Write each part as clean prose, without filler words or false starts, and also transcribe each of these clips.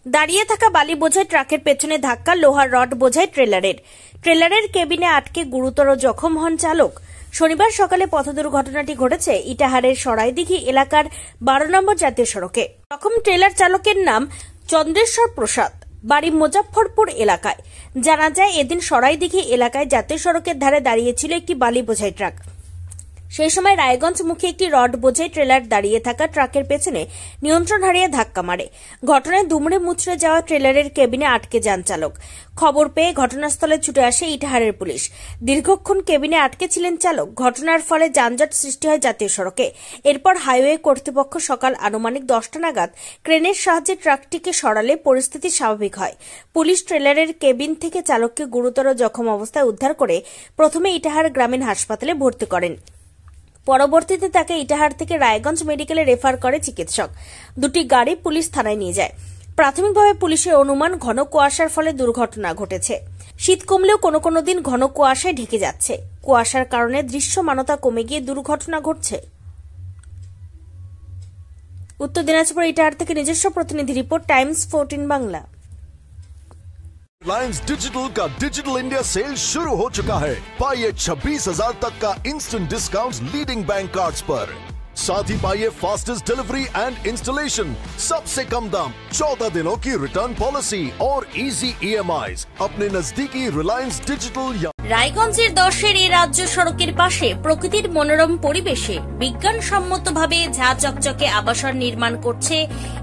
দাঁড়িয়ে থাকা বালি বোঝাই ট্রাকের পেছনে ধাক্কা, লোহার রড বোঝাই ট্রেলারের কেবিনে আটকে গুরুতর জখম হন চালক। শনিবার সকালে পথ দুর্ঘটনাটি ঘটেছে ইটাহারের সরাইদিঘি এলাকার 12 নম্বর জাতীয় সড়কে। জখম ট্রেলার চালকের নাম চন্দ্রেশ্বর প্রসাদ, বাড়ি মুজাফফরপুর এলাকায়। জানা যায়, এদিন সরাইদিঘি এলাকায় জাতীয় সড়কের ধারে দাঁড়িয়েছিল একটি বালি বোঝাই ট্রাক। সেই সময় রায়গঞ্জমুখী একটি রড বোঝাই ট্রেলার দাঁড়িয়ে থাকা ট্রাকের পেছনে নিয়ন্ত্রণ হারিয়ে ধাক্কা মারে। ঘটনায় দুমড়ে মুচড়ে যাওয়া ট্রেলারের কেবিনে আটকে যান চালক। খবর পেয়ে ঘটনাস্থলে ছুটে আসে ইটাহারের পুলিশ। দীর্ঘক্ষণ কেবিনে আটকে ছিলেন চালক। ঘটনার ফলে যানজট সৃষ্টি হয় জাতীয় সড়কে। এরপর হাইওয়ে কর্তৃপক্ষ সকাল আনুমানিক 10টা নাগাদ ক্রেনের সাহায্যে ট্রাকটিকে সরালে পরিস্থিতি স্বাভাবিক হয়। পুলিশ ট্রেলারের কেবিন থেকে চালককে গুরুতর জখম অবস্থায় উদ্ধার করে প্রথমে ইটাহার গ্রামীণ হাসপাতালে ভর্তি করেন। পরবর্তীতে তাকে ইটাহার থেকে রায়গঞ্জ মেডিকেলে রেফার করে চিকিৎসক। দুটি গাড়ি পুলিশ থানায় নিয়ে যায়। প্রাথমিকভাবে পুলিশের অনুমান ঘন কুয়াশার ফলে দুর্ঘটনা ঘটেছে। শীত কমলেও কোনো দিন ঘন কুয়াশায় ঢেকে যাচ্ছে। কুয়াশার কারণে দৃশ্যমানতা কমে গিয়ে দুর্ঘটনা ঘটছে। উত্তর দিনাজপুর ইটাহার থেকে নিজস্ব প্রতিনিধি report, Times 14 Bangla. Reliance digital का डिजिटल इंडिया सेल शुरू हो चुका है। पाइए 26,000 तक का instant discount leading bank cards पर। साथ ही पाइए फास्टेस्ट डिलीवरी एंड इंस्टॉलेशन, सबसे कम दाम, 14 दिनों की रिटर्न पॉलिसी और इजी EMIs अपने नजदीकी रिलायंस डिजिटल। রায়গঞ্জের 10-এর এই রাজ্য সড়কের পাশে প্রকৃতির মনোরম পরিবেশে বিজ্ঞানসম্মতভাবে ঝা চকচকে আবাসন নির্মাণ করছে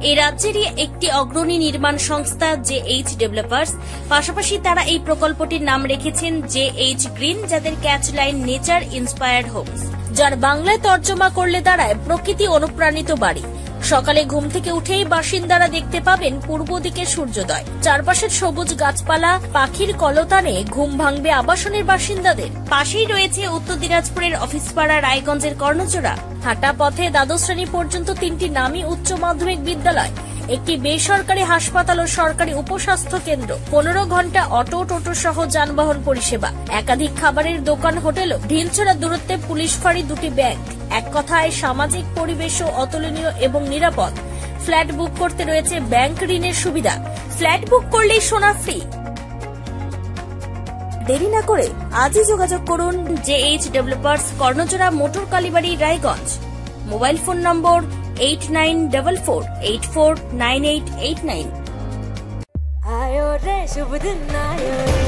এই রাজ্যেরই একটি অগ্রণী নির্মাণ সংস্থা JH ডেভেলপার্স। পাশাপাশি তারা এই প্রকল্পটির নাম রেখেছেন JH গ্রিন, যাদের catch line nature inspired homes, যার বাংলায় তর্জমা করলে দাঁড়ায় প্রকৃতি অনুপ্রাণিত বাড়ি। সকালে ঘুম থেকে উঠেই বাসিন্দারা দেখতে পাবেন পূর্ব দিকে সূর্যোদয়। চারপাশের সবুজ গাছপালা, পাখির কলতানে ঘুম ভাঙবে আবাসনের বাসিন্দাদের। পাশেই রয়েছে উত্তর দিনাজপুরের অফিসপাড়া রায়গঞ্জের কর্ণজোড়া। হাঁটা পথে দ্বাদশ শ্রেণী পর্যন্ত 3টি নামী উচ্চ মাধ্যমিক বিদ্যালয়, একটি বেসরকারি হাসপাতাল ও সরকারি উপস্বাস্থ্য কেন্দ্র, 15 ঘন্টা অটো টোটো সহ যানবাহন পরিষেবা, একাধিক খাবারের দোকান, হোটেল, ঢিলছড়া দূরত্বে পুলিশ ফাঁড়ি, 2টি ব্যাংক। এক কথায় সামাজিক পরিবেশও অতুলনীয় এবং নিরাপদ। ফ্ল্যাট বুক করতে রয়েছে ব্যাংক ঋণের সুবিধা। ফ্ল্যাট বুক করলেই সোনা ফ্রি। দেরি না করে আজই যোগাযোগ করুন JH developers, Karnajora, motor Kalibari, Raiganj. Mobile phone number 8944849889। आयो रे शुभ दिन आयो रे,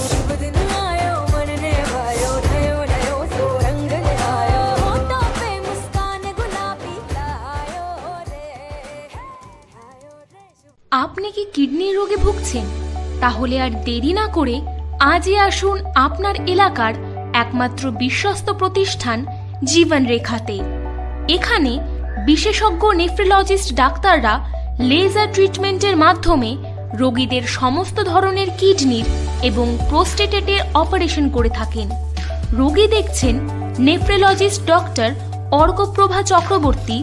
शुभ दिन आयो मन ने भायो, नयो नयो सो रंग ले आयो, होठों पे मुस्कान गुलाबी लायो रे, आयो रे। আপনি কি কিডনি রোগে ভুগছেন? তাহলে আর দেরি না করে আজই আসুন আপনার এলাকার একমাত্র বিশ্বস্ত প্রতিষ্ঠান জীবন রেখাতে। এখানে বিশেষজ্ঞ নেফ্রোলজিস্ট ডাক্তাররা লেজার ট্রিটমেন্টের মাধ্যমে রোগীদের সমস্ত ধরনের কিডনির এবং প্রোস্টেটের অপারেশন করে থাকেন। রোগী দেখছেন nephrologist doctor Arkaprabha Chakraborty,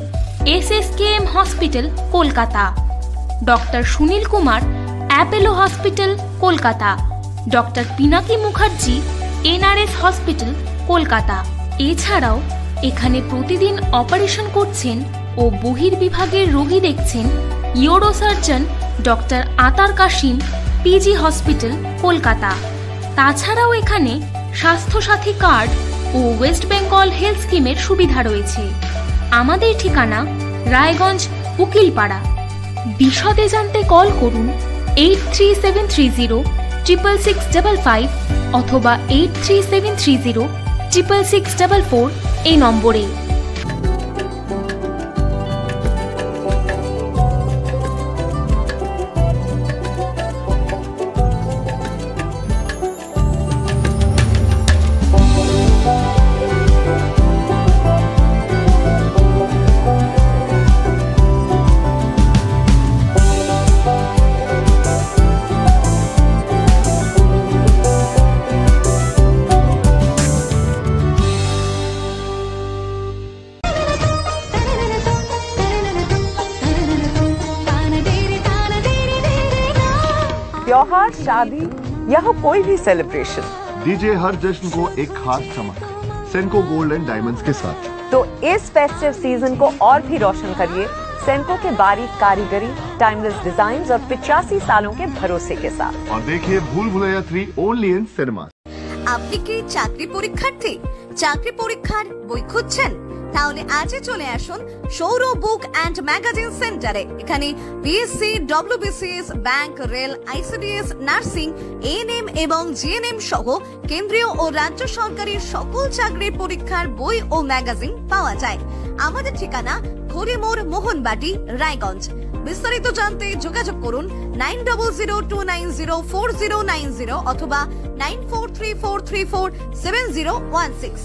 SSKM hospital, Kolkata. Doctor Sunil Kumar, Apollo hospital, Kolkata. Doctor Pinaki Mukherjee, NRS hospital, Kolkata. এছাড়াও এখানে প্রতিদিন অপারেশন করছেন ও বহির্বিভাগের রোগী দেখছেন ইউরোসার্জন ডক্টর আতার কাশিম, PG হসপিটাল, কলকাতা। তাছাড়াও এখানে স্বাস্থ্যসাথী কার্ড ও ওয়েস্ট বেঙ্গল হেলথ স্কিমের সুবিধা রয়েছে। আমাদের ঠিকানা রায়গঞ্জ, উকিলপাড়া। বিশদে জানতে কল করুন 8373066655 অথবা 8373066644 এই নম্বরে। त्योहार, शादी या हो कोई भी सेलिब्रेशन, दीजिए हर जश्न को एक खास चमक सेंको गोल्ड एंड डायमंड्स के साथ। तो इस फेस्टिव सीजन को और भी रोशन करिए सेंको के बारीक कारीगरी, टाइमलेस डिजाइन और 85 सालों के भरोसे के साथ। और देखिए भूल भुलैया 3 ओनली इन सिनेमा। আপনি কি চাকরি পরীক্ষার্থী? চাকরি পরীক্ষার বই খুঁজছেন? তাহলে আজই চলে আসুন সৌর বুক অ্যান্ড ম্যাগাজিন সেন্টারে। এখানে BSc, WBCS, bank, rail, ICDS, nursing, ANM এবং জিএনএম সহ কেন্দ্রীয় ও রাজ্য সরকারি সকল চাকরির পরীক্ষার বই ও ম্যাগাজিন পাওয়া যায়। আমাদের ঠিকানা ঘড়িমোড়, মোহনবাটি, রায়গঞ্জ। বিস্তারিত জানতে যোগাযোগ করুন 9002904090 অথবা 9434347016।